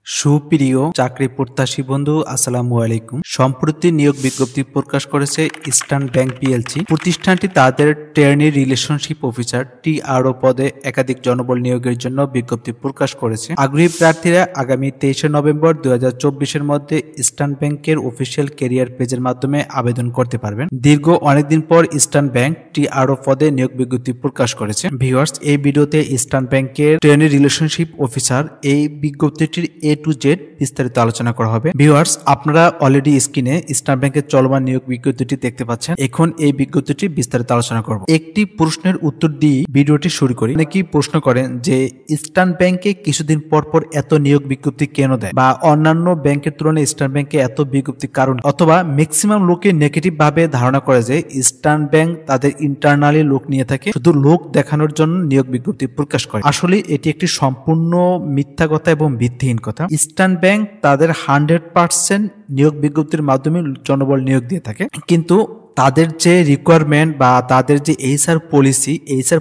সুপ্রিয় চাকরি প্রত্যাশী বন্ধু, আসসালামু আলাইকুম। সম্প্রতি নিয়োগ বিজ্ঞপ্তি প্রকাশ করেছে ইস্টার্ন ব্যাংক পিএলসি। প্রতিষ্ঠানটি তাদের ট্রেনি রিলেশনশিপ অফিসার টিআরও পদে একাধিক জনবল নিয়োগের জন্য বিজ্ঞপ্তি প্রকাশ করেছে। আগ্রহী প্রার্থীরা আগামী 23 নভেম্বর 2024-এর মধ্যে ইস্টার্ন ব্যাংকের অফিসিয়াল ক্যারিয়ার পেজের মাধ্যমে আবেদন করতে পারবেন। দীর্ঘ অনেকদিন পর ইস্টার্ন ব্যাংক টিআরও পদে নিয়োগ বিজ্ঞপ্তি প্রকাশ করেছে। ভিউয়ার্স, এই ভিডিওতে ইস্টার্ন ব্যাংকের ট্রেনি রিলেশনশিপ অফিসার এই বিজ্ঞপ্তিটির টু জেড বিস্তারিত আলোচনা করা হবে। ভিউয়ার্স, আপনারা অলরেডি স্ক্রিনে ইস্টার্ন ব্যাংকের চলমান নিয়োগ বিজ্ঞপ্তিটি দেখতে পাচ্ছেন। এখন এই বিজ্ঞপ্তিটি বিস্তারিত আলোচনা করব। একটি প্রশ্নের উত্তর দিয়ে ভিডিওটি শুরু করি। অনেকেই প্রশ্ন করেন যে ইস্টার্ন ব্যাংকে কিছুদিন পর পর এত নিয়োগ বিজ্ঞপ্তি কেন দেয়, বা অন্যান্য ব্যাংকের তুলনায় ইস্টার্ন ব্যাংকে এত বিজ্ঞপ্তি কারণ, অথবা ম্যাক্সিমাম লোকে নেগেটিভ ভাবে ধারণা করে যে ইস্টার্ন ব্যাংক তাদের ইন্টারনালি লোক নিয়ে থাকে, শুধু লোক দেখানোর জন্য নিয়োগ বিজ্ঞপ্তি প্রকাশ করে। আসলে এটি একটি সম্পূর্ণ মিথ্যা কথা এবং ভিত্তিহীন কথা। ইস্টার্ন ব্যাংক তাদের 100% নিয়োগ বিজ্ঞপ্তির মাধ্যমে জনবল নিয়োগ দিয়ে থাকে, কিন্তু তাদের যে রিকোয়ারমেন্ট বা তাদের যে এইচআর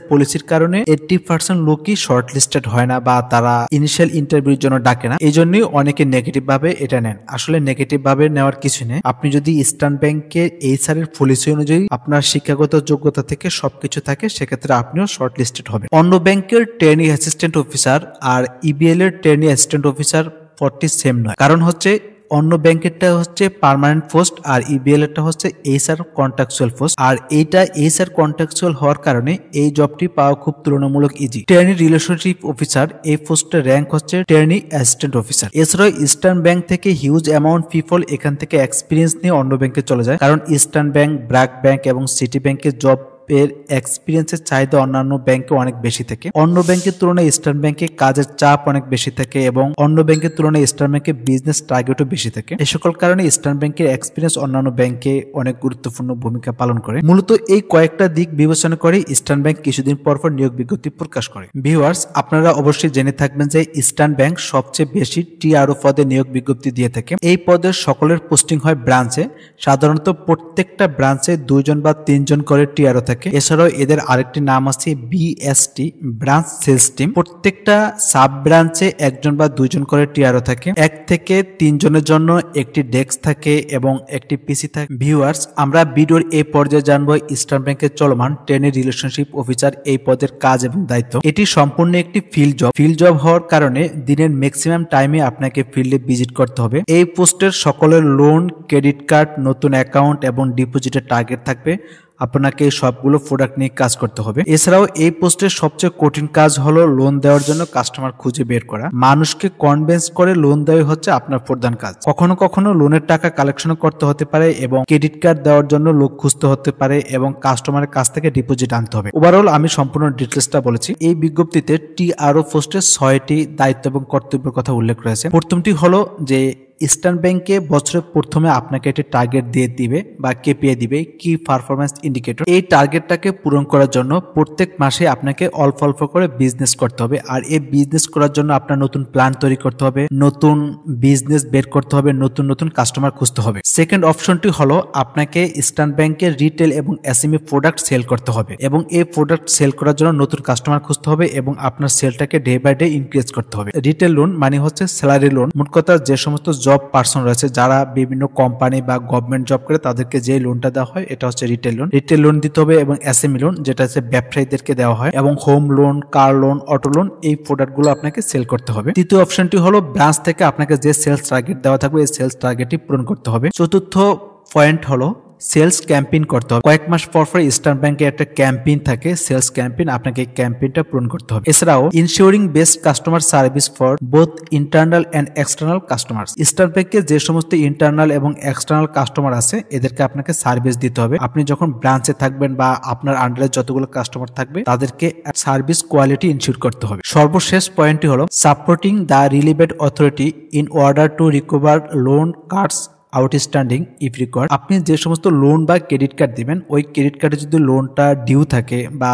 পলিসির কারণে 80% লোকই শর্ট লিস্টেড হয় না, বা তারা ইনিশিয়াল ইন্টারভিউর জন্য ডাকে না। এই জন্যই অনেকে নেগেটিভ ভাবে এটা নেন। আসলে নেগেটিভ ভাবে নেওয়ার কিছু নেই। আপনি যদি ইস্টার্ন ব্যাংকের এইচআর এর পলিসি অনুযায়ী আপনার শিক্ষাগত যোগ্যতা থেকে সবকিছু থাকে, সেক্ষেত্রে আপনিও শর্ট লিস্টেড হবেন। অন্য ব্যাংকের ট্রেনি অ্যাসিস্ট্যান্ট অফিসার আর ইবিএল এর ট্রেনি অ্যাসিস্ট্যান্ট অফিসার পদটি সেম নয়। কারণ হচ্ছে অন্য ব্যাংকেরটা হচ্ছে পার্মানেন্ট পোস্ট আর ইবিএল এরটা হচ্ছে এইচআর কন্ট্রাকচুয়াল পোস্ট, আর এইটা এইচআর কন্ট্রাকচুয়াল হওয়ার কারণে এই জবটি পাওয়া খুব তুলনামূলক ইজি। ট্রেনি রিলেশনশিপ অফিসার এই পোস্টের র্যাঙ্ক হচ্ছে ট্রেনি অ্যাসিস্ট্যান্ট অফিসার। এছাড়াও ইস্টার্ন ব্যাংক থেকে হিউজ অ্যামাউন্ট পিপল এখান থেকে এক্সপিরিয়েন্স নিয়ে অন্য ব্যাংকে চলে যায়, কারণ ইস্টার্ন ব্যাংক, ব্র্যাক ব্যাংক এবং সিটি ব্যাংকের জব এর এক্সপিরিয়েন্সের চাহিদা অন্যান্য ব্যাংকে অনেক বেশি থাকে। অন্য ব্যাংকের তুলনায় ইস্টার্ন ব্যাংকে কাজের চাপ অনেক বেশি থাকে, এবং অন্য ব্যাংকের তুলনায় ইস্টার্ন ব্যাংকে বিজনেস টার্গেটও বেশি থাকে। এই সকল কারণে ইস্টার্ন ব্যাংকের এক্সপিরিয়েন্স অন্যান্য ব্যাংকে অনেক গুরুত্বপূর্ণ ভূমিকা পালন করে। মূলত এই কয়েকটা দিক বিবেচনা করে ইস্টার্ন ব্যাংক কিছুদিন পর পর নিয়োগ বিজ্ঞপ্তি প্রকাশ করে। ভিউয়ার্স, আপনারা অবশ্যই জেনে থাকবেন যে ইস্টার্ন ব্যাংক সবচেয়ে বেশি টিআরও পদে নিয়োগ বিজ্ঞপ্তি দিয়ে থাকে। এই পদের সকলের পোস্টিং হয় ব্রাঞ্চে। সাধারণত প্রত্যেকটা ব্রাঞ্চে 2 জন বা 3 জন করে টিআরও থাকে। এছাড়াও এদের আরেকটি নাম আছে বিএসটি, ব্রাঞ্চ সেলস টিম। প্রত্যেকটা সাব ব্রাঞ্চে 1 জন বা 2 জন করে টিআরও থাকে। 1 থেকে 3 জনের জন্য একটি ডেস্ক থাকে এবং একটি পিসি থাকে। ভিউয়ার্স, আমরা ভিডিওর এই পর্যায়ে জানবো ইস্টার্ন ব্যাংকের চলমান ট্রেনি রিলেশনশিপ অফিসার এই পদের কাজ এবং দায়িত্ব। এটি সম্পূর্ণ একটি ফিল্ড জব হওয়ার কারণে দিনের ম্যাক্সিমাম টাইমে আপনাকে ফিল্ডে ভিজিট করতে হবে। এই পোস্টের সকলের লোন, ক্রেডিট কার্ড, নতুন অ্যাকাউন্ট এবং ডিপোজিটের টার্গেট থাকবে। আপনাকে সবগুলো প্রোডাক্ট নিয়ে কাজ করতে হবে। এছাড়াও এই পোস্টের সবচেয়ে কঠিন কাজ হলো লোন দেওয়ার জন্য কাস্টমার খুঁজে বের করা। মানুষকে কনভিন্স করে লোন দেওয়া হচ্ছে আপনার প্রধান কাজ। কখনো কখনো লোনের টাকা কালেকশন করতে হতে পারে, এবং ক্রেডিট কার্ড দেওয়ার জন্য লোক খুঁজতে হতে পারে, এবং কাস্টমারের কাছ থেকে ডিপোজিট আনতে হবে। ওভারঅল আমি সম্পূর্ণ ডিটেলসটা বলেছি। এই বিজ্ঞপ্তিতে টিআরও পোস্টের 6টি দায়িত্ব এবং কর্তব্যের কথা উল্লেখ রয়েছে। প্রথমটি হলো যে ইস্টার্ন ব্যাংকে বছরের প্রথমে আপনাকে একটি টার্গেট দিয়ে দিবে বা কেপিআই দিবে, কি পারফরম্যান্স ইন্ডিকেটর। এই টার্গেটটাকে পূরণ করার জন্য প্রত্যেক মাসে আপনাকে অল্প অল্প করে বিজনেস করতে হবে। আর এই বিজনেস করার জন্য আপনার নতুন প্ল্যান তৈরি করতে হবে, নতুন বিজনেস বের করতে হবে, নতুন নতুন কাস্টমার খুঁজতে হবে। সেকেন্ড অপশনটি হলো আপনাকে ইস্টার্ন ব্যাংকের রিটেল এবং এসএমই প্রোডাক্ট সেল করতে হবে, এবং এই প্রোডাক্ট সেল করার জন্য নতুন কাস্টমার খুঁজতে হবে, এবং আপনার সেলটাকে ডে বাই ডে ইনক্রিজ করতে হবে। রিটেল লোন মানে হচ্ছে স্যালারি লোন। মোট কথা, যে সমস্ত জব পার্সন রয়েছে যারা বিভিন্ন কোম্পানি বা গভর্নমেন্ট জব করে, তাদেরকে যে লোনটা দেওয়া হয় এটা হচ্ছে রিটেল লোন দিতে হবে, এবং এসএমই লোন যেটা হচ্ছে ব্যবসায়ীদেরকে দেওয়া হয়, এবং home loan, car loan, auto loan, এই প্রোডাক্টগুলো আপনাকে সেল করতে হবে। তৃতীয় অপশনটি হলো ব্রাঞ্চ থেকে আপনাকে যে সেলস টার্গেট দেওয়া থাকবে এই সেলস টার্গেটটি পূরণ করতে হবে। চতুর্থ পয়েন্ট হলো সেলস ক্যাম্পেইন করতে হবে। কয়েক মাস পর পর ইস্টার্ন ব্যাংকে একটা ক্যাম্পেইন থাকে, সেলস ক্যাম্পেইন। আপনাকে এই ক্যাম্পেইনটা পূরণ করতে হবে। এছাড়াও ensuring best customer service for both internal and external customer. Eastern ব্যাংকে যে সমস্ত ইন্টারনাল এবং এক্সটার্নাল কাস্টমার আছে এদেরকে আপনাকে সার্ভিস দিতে হবে। আপনি যখন ব্রাঞ্চে থাকবেন বা আপনার আন্ডারে যতগুলো কাস্টমার থাকবে তাদেরকে সার্ভিস কোয়ালিটি ইনশিওর করতে হবে। সর্বশেষ পয়েন্টটি হলো supporting the relevant authority in order to recover loan cards outstanding if required. আপনি যে সমস্ত লোন বা ক্রেডিট কার্ড দিবেন, ওই ক্রেডিট কার্ডে যদি লোনটা ডিউ থাকে বা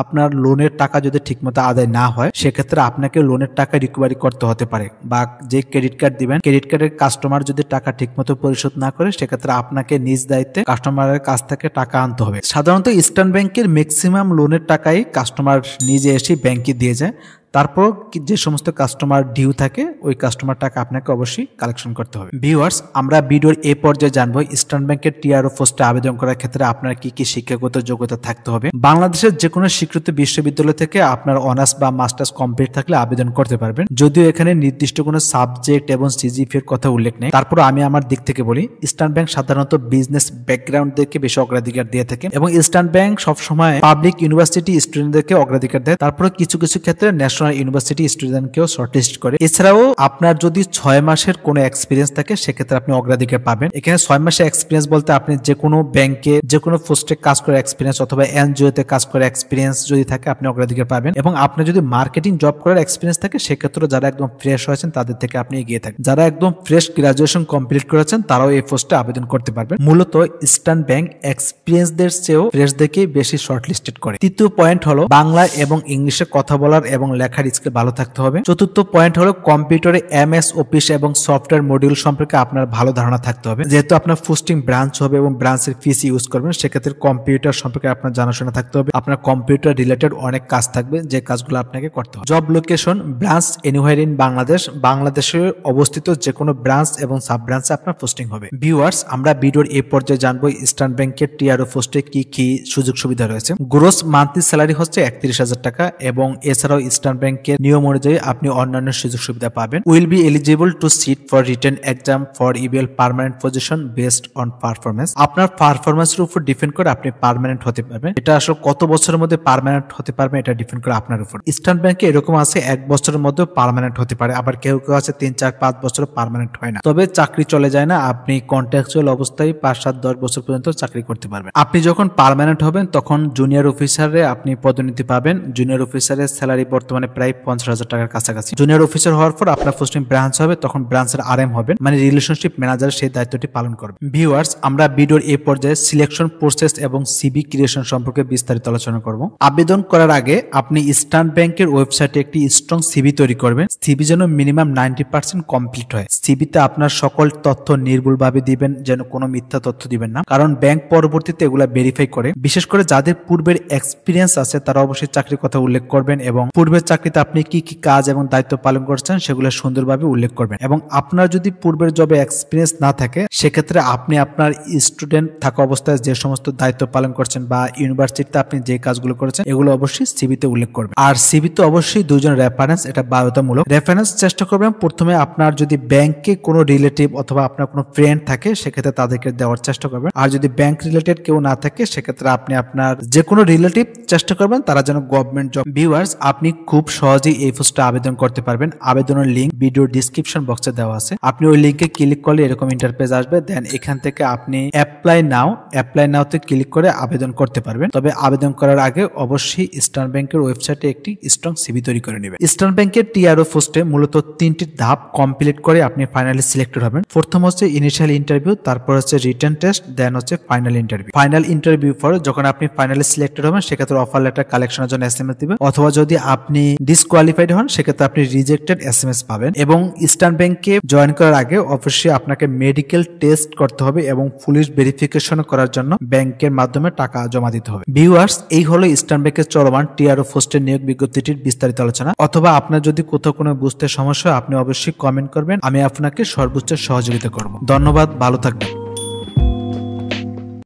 আপনার লোনের টাকা যদি ঠিকমতো আদায় না হয়, সেক্ষেত্রে আপনাকে লোনের টাকা রিকভারি করতে হতে পারে। বা যে ক্রেডিট কার্ড দিবেন, ক্রেডিট কার্ডের কাস্টমার যদি টাকা ঠিকমতো পরিশোধ না করে, সেক্ষেত্রে আপনাকে নিজ দায়িত্বে কাস্টমারের কাছ থেকে টাকা আনতে হবে। সাধারণত ইস্টার্ন ব্যাংকের ম্যাক্সিমাম লোনের টাকাই কাস্টমার নিজে এসে ব্যাংকে দিয়ে যায়। তারপর যে সমস্ত কাস্টমার ডিউ থাকে ওই কাস্টমার টাকা আপনাকে অবশ্যই কালেকশন করতে হবে। ভিউয়ার্স, আমরা ভিডিওর এই পর্যায়ে জানবো ইস্টার্ন ব্যাংকের টিআরও পোস্টে আবেদন করার ক্ষেত্রে আপনার কি কি শিক্ষাগত যোগ্যতা থাকতে হবে। বাংলাদেশের যে কোনো স্বীকৃত বিশ্ববিদ্যালয় থেকে আপনার অনার্স বা মাস্টার্স কমপ্লিট থাকলে আবেদন করতে পারবেন, যদিও এখানে নির্দিষ্ট কোনো সাবজেক্ট এবং সিজিপিএ এর কথা উল্লেখ নেই। তারপর আমি আমার দিক থেকে বলি, ইস্টার্ন ব্যাংক সাধারণত বিজনেস ব্যাকগ্রাউন্ডদেরকে বেশি অগ্রাধিকার দিয়ে থাকে এবং ইস্টার্ন ব্যাংক সবসময় পাবলিক ইউনিভার্সিটি স্টুডেন্টদেরকে অগ্রাধিকার দেয়। তারপরে কিছু কিছু ক্ষেত্রে ন্যাশনাল ইউনিভার্সিটি স্টুডেন্টকেও শর্টলিস্ট করে। এছাড়াও আপনার যদি 6 মাসের কোনো এক্সপিরিয়েন্স থাকে সেক্ষেত্রে আপনি অগ্রাধিকার পাবেন। এখানে 6 মাসের এক্সপিরিয়েন্স বলতে আপনি যে কোনো ব্যাংকে যে কোনো পোস্টে কাজ করে এক্সপিরিয়েন্স অথবা এনজিওতে কাজ করে এক্সপিরিয়েন্স যদি থাকে আপনি অগ্রাধিকার পাবেন। এবং আপনি যদি মার্কেটিং জব করার এক্সপিরিয়েন্স থাকে সেক্ষেত্রে যারা একদম ফ্রেশ হয়েছেন তাদের থেকে আপনি এগিয়ে থাকেন। যারা একদম ফ্রেশ গ্রাজুয়েশন কমপ্লিট করেছেন তারাও এই পোস্টে আবেদন করতে পারবেন। মূলত ইস্টার্ন ব্যাংক এক্সপিরিয়েন্সদের চেয়েও ফ্রেশদেরকেই বেশি শর্টলিস্টেড করে। তৃতীয় পয়েন্ট হলো বাংলা এবং ইংলিশে কথা বলার এবং লেখার স্কিল ভালো থাকতে হবে। চতুর্থ পয়েন্ট হলো কম্পিউটারে এমএস অফিস এবং সফটওয়্যার মডিউল সম্পর্কে আপনার ভালো ধারণা থাকতে হবে। যেহেতু আপনার পোস্টিং ব্রাঞ্চ হবে এবং ব্রাঞ্চের পিসি ইউজ করবেন সেক্ষেত্রে কম্পিউটার সম্পর্কে আপনার জানাশোনা থাকতে হবে। আপনার কম্পিউটার রিলেটেড অনেক কাজ থাকবে যে কাজগুলো আপনাকে করতে হবে। Job location branch anywhere in Bangladesh, বাংলাদেশে অবস্থিত যে কোনো ব্রাঞ্চ এবং সাব ব্রাঞ্চে আপনার পোস্টিং হবে। ভিউয়ার্স, আমরা ভিডিওর এই পর্যায়ে জানবো ইস্টার্ন ব্যাংকের টিআরও পোস্টে কি কি সুযোগ সুবিধা রয়েছে। গ্রোস মান্থলি স্যালারি হচ্ছে 31,000 টাকা এবং এছাড়াও ইস্টার্ন ব্যাংকের নিয়ম অনুযায়ী আপনি অন্যান্য সুযোগ সুবিধা পাবেন। Will be eligible to sit for written exam for EBL permanent position based on performance. আপনার পারফরমেন্সের উপর ডিপেন্ড করে আপনি পার্মানেন্ট হতে পারবেন। এটা আসলে কত বছরের মধ্যে পার্মানেন্ট হতে পারবেন এটা ডিপেন্ড করে আপনার উপর। ইস্টার্ন ব্যাংকে এরকম আছে 1 বছরের মধ্যে পার্মানেন্ট হতে পারে, আবার কেউ কেউ আছে 3, 4, 5 বছর পার্মানেন্ট হয় না। তবে চাকরি চলে যায় না, আপনি কন্ট্রাকচুয়াল অবস্থায় 5, 7, 10 বছর পর্যন্ত চাকরি করতে পারবেন। আপনি যখন পার্মানেন্ট হবেন তখন জুনিয়র অফিসারে আপনি পদোন্নতি পাবেন। জুনিয়র অফিসারের স্যালারি বর্তমানে প্রায় 50,000 টাকার কাছাকাছি। জুনিয়র অফিসার হওয়ার পর আপনার পোস্টিং ব্রাঞ্চ হবে, তখন ব্রাঞ্চের আরএম হবেন, মানে রিলেশনশিপ ম্যানেজার সেই দায়িত্বটি পালন করবে। ভিউয়ার্স, আমরা ভিডিওর এই পর্যায়ে সিলেকশন প্রসেস এবং সিভি ক্রিয়েশন সম্পর্কে বিস্তারিত আলোচনা করব। আবেদন করার আগে আপনি ইস্টার্ন ব্যাংকের ওয়েবসাইটে একটি স্ট্রং সিভি তৈরি করবেন। সিভি যেন মিনিমাম 90% কমপ্লিট হয়। সিভিতে আপনার সকল তথ্য নির্ভুলভাবে দিবেন, যেন কোনো মিথ্যা তথ্য দিবেন না, কারণ ব্যাংক পরবর্তীতে এগুলা ভেরিফাই করে। বিশেষ করে যাদের পূর্বের এক্সপিরিয়েন্স আছে তারা অবশ্যই চাকরির কথা উল্লেখ করবেন এবং পূর্বের চাকরিতে আপনি কি কি কাজ এবং দায়িত্ব পালন করছেন সেগুলো সুন্দরভাবে উল্লেখ করবেন। এবং আপনার যদি পূর্বের জবে এক্সপিরিয়েন্স না থাকে সেক্ষেত্রে আপনি আপনার স্টুডেন্ট থাকা অবস্থায় যে সমস্ত দায়িত্ব পালন করছেন বা ইউনিভার্সিটিতে আপনি যে কাজগুলো করেছেন এগুলো অবশ্যই সিভিতে উল্লেখ করবেন। আর সিভিতে অবশ্যই 2 জন রেফারেন্স, এটা বাধ্যতামূলক। রেফারেন্স চেষ্টা করবেন প্রথমে আপনার যদি ব্যাংকে কোনো রিলেটিভ অথবা আপনার কোনো ফ্রেন্ড থাকে সেক্ষেত্রে তাদেরকে দেওয়ার চেষ্টা করবেন। আর যদি ব্যাংক রিলেটেড কেউ না থাকে সেক্ষেত্রে আপনি আপনার যে কোনো রিলেটিভ চেষ্টা করবেন তারা যেন গভর্নমেন্ট জব। ভিউয়ার্স, আপনি খুব সহজেই এই পোস্টে আবেদন করতে পারবেন। আবেদনের লিংক ভিডিও ডিসক্রিপশন বক্সে দেওয়া আছে। আপনি ওই লিংকে ক্লিক করলে এরকম ইন্টারফেস আসবে। দেন এখান থেকে আপনি অ্যাপ্লাই নাওতে ক্লিক করে আবেদন করতে পারবেন। তবে আবেদন করার আগে অবশ্যই ইস্টার্ন ব্যাংকের ওয়েবসাইটে একটি স্ট্রং সিভি তৈরি করে নেবেন। ইস্টার্ন ব্যাংকের টিআরও পোস্টে মূলত 3টি ধাপ কমপ্লিট করে আপনি ফাইনালি সিলেক্টেড হবেন। প্রথম হচ্ছে ইনিশিয়াল ইন্টারভিউ, তারপর হচ্ছে রিটেন টেস্ট, দেন হচ্ছে ফাইনাল ইন্টারভিউ। ফাইনাল ইন্টারভিউ পর যখন আপনি ফাইনালি সিলেক্টেড হবেন সেক্ষেত্রে অফার লেটার কালেকশনের জন্য এসএমএস দিবে, অথবা যদি আপনি ডিসকোয়ালিফাইড হন সেক্ষেত্রে আপনি রিজেক্টেড এসএমএস পাবেন। এবং ইস্টার্ন ব্যাংকে জয়েন করার আগে অবশ্যই আপনাকে মেডিকেল টেস্ট করতে হবে এবং পুলিশ ভেরিফিকেশন করার জন্য ব্যাংকের মাধ্যমে টাকা জমা দিতে হবে। ভিউয়ার্স, এই হলো ইস্টার্ন ব্যাংকের চলমান টিআরও পোস্টের নিয়োগ বিজ্ঞপ্তিটির বিস্তারিত আলোচনা। অথবা আপনার যদি কোথাও কোনো বুঝতে সমস্যা আপনি অবশ্যই কমেন্ট করবেন, আমি আপনাকে সর্বোচ্চ সহযোগিতা করব। ধন্যবাদ, ভালো থাকবেন।